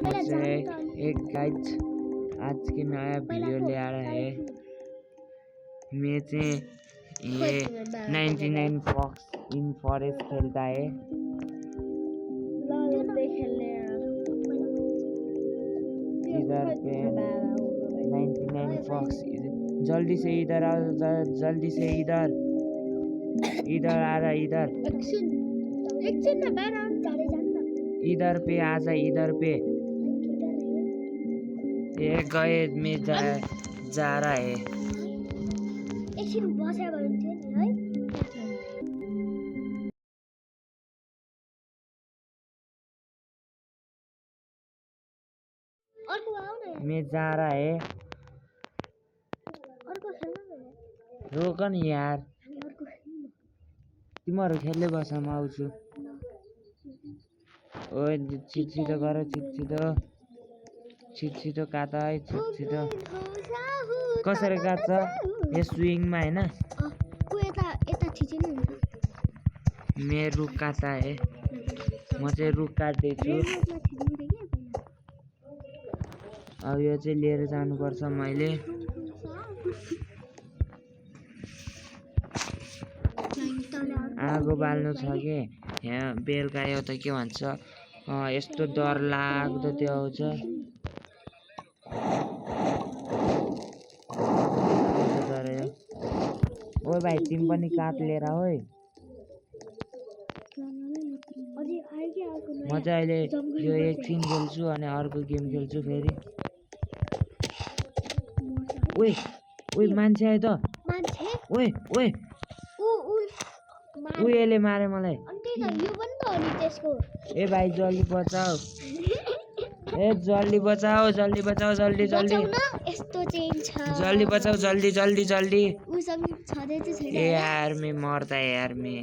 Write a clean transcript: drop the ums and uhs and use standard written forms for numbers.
एक गाइज आज की नया वीडियो ले आ रहा है। मैं ये 99 फॉक्स इन फॉरेस्ट खेलता है। इधर पे 99 फॉक्स, जल्दी से इधर आओ, जल्दी से इधर आ रहा, इधर पे आ जा, इधर पे ये गए में जा रहा है। मैं जा रहा है, रोक न यार, तिमीहरू खेल्दै बस, म आउँछु। ओए छिटो गर, छिटो काट है, छिटो कसरी काट्छ यो स्विङमा हैन। मैं रुख काट्दा है, म चाहिँ रुख काट्दैछु। अब यो चाहिँ लिएर जानुपर्छ मैले। आगो बाल्नु छ कि यहाँ बेलुका यो त के भन्छ, यस्तो डर लाग्दो त्यो आउँछ। ओ भाइ तिमी पनि काट लिएर ओइ। म चाहिँ अहिले यो एकछिन खेल्छु अनि अर्को गेम खेल्छु फेरि। ओइ मान्छे आयो त, ओइ यसले मारे मलाई। ए भाइ जल्दी बचाऊ, जल्दी बचाऊ, जल्दी बचाऊ, जल्दी। ए यार मैं मरता है यार मैं।